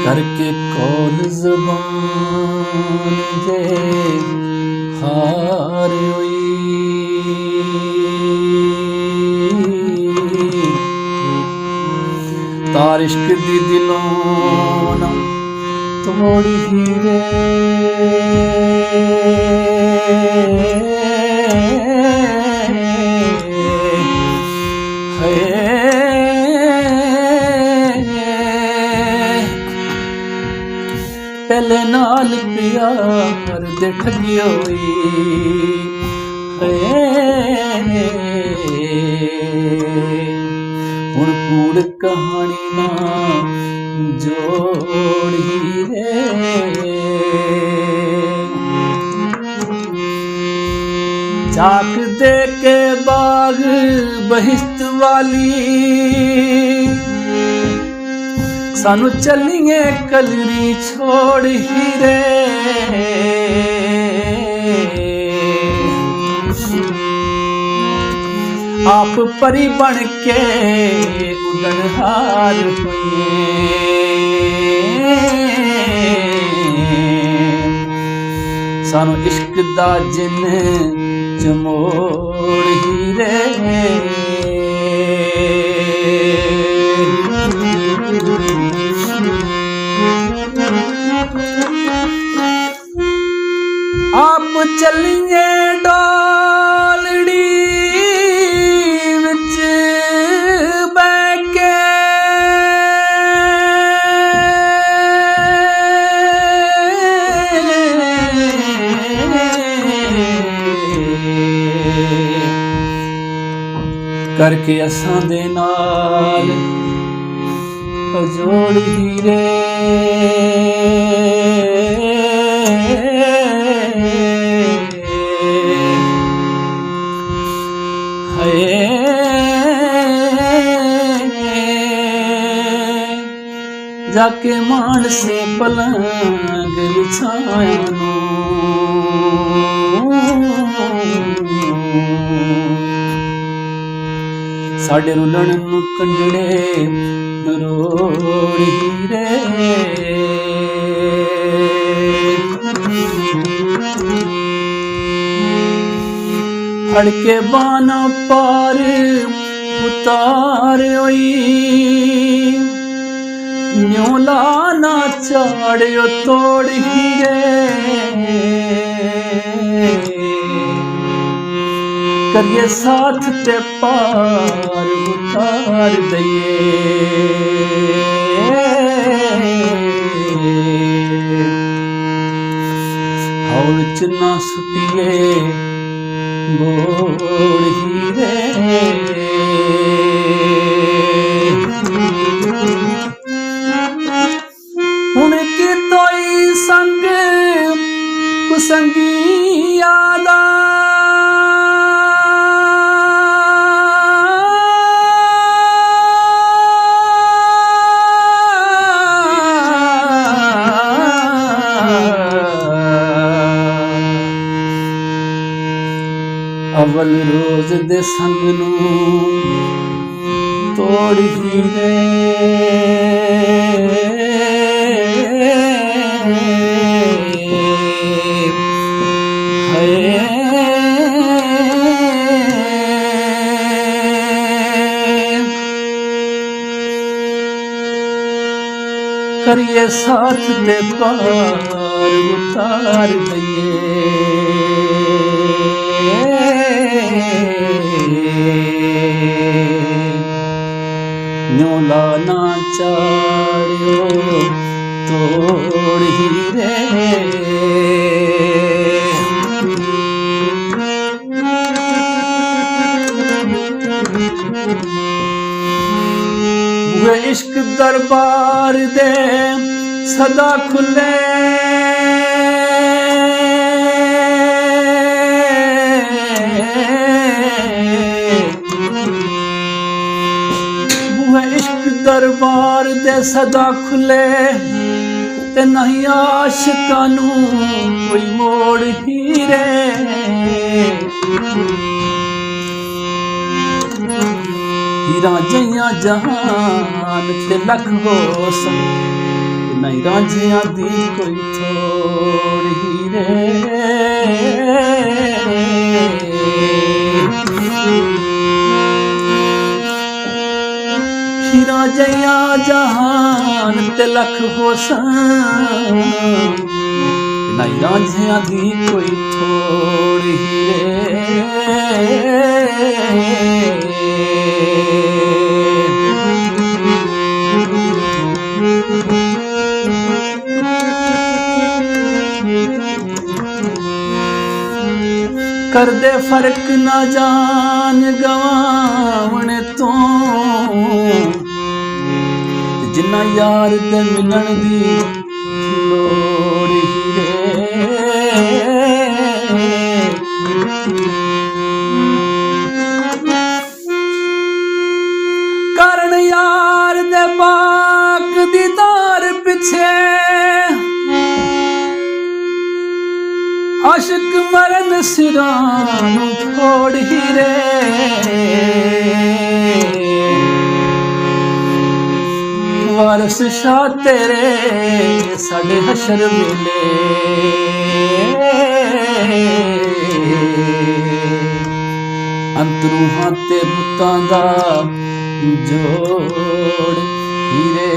करके कौल ज़बान दे हार हुई। तार इश्क दी दिलों ना तोड़ी हीरे पहले नाल प्यार दे ठगी होई हुण कूड़ कहानी ना जोड़ी रे। झाक दे के बाग बहिश्त वाली सानू चलिए कलरी छोड़ ही रे। आप परी बन के उड़न हार हुए सानू इश्क दा जिन चमोड़ ही रे। आप चलिए डोलड़ी विच बैके करके असां दे नाल जोड़ हीरे। जाके मान से पलंग बिछाया साडे रुलण नू कंडड़े रोड़ हीरे। फड़के बाना पार उतार होई न्योला ना चाड़ियो तोड़ हीरे। करिए साथ ते पार उतार दइए हौल च ना सुटिए बोड़ हीरे। हुण की तोई संग कुसंगी यादा अवल रोज दे संग नू तोड़ हीरे। करिए साथ दे पार उतार दइए न्योला ना चाड़ियो तोड़ हीरे। वो इश्क दरबार दे सदा खुले दरबार दे सदा खुले ते नहीं आशिकां नू कोई मोड़ हीरे। हीरा जइयां जहान ते लख हो सन नहीं रांझिया दी कोई थोड़ हीरे। हीरा जया जहान ते लख होसन, नहीं रांझिया दी कोई थोड़ हीरे। कर दे फर्क ना जान गवावण तो, जिन्ना यार दे मिलन दी लोड़ हीरे। कारण यार दे बाक दीदार पिछे, आशिक मरन सिरानू छोड़ हीरे। वारस शाह तेरे साडे हशर मिले, अंतरूहां ते बुतां दा जोड़ हीरे।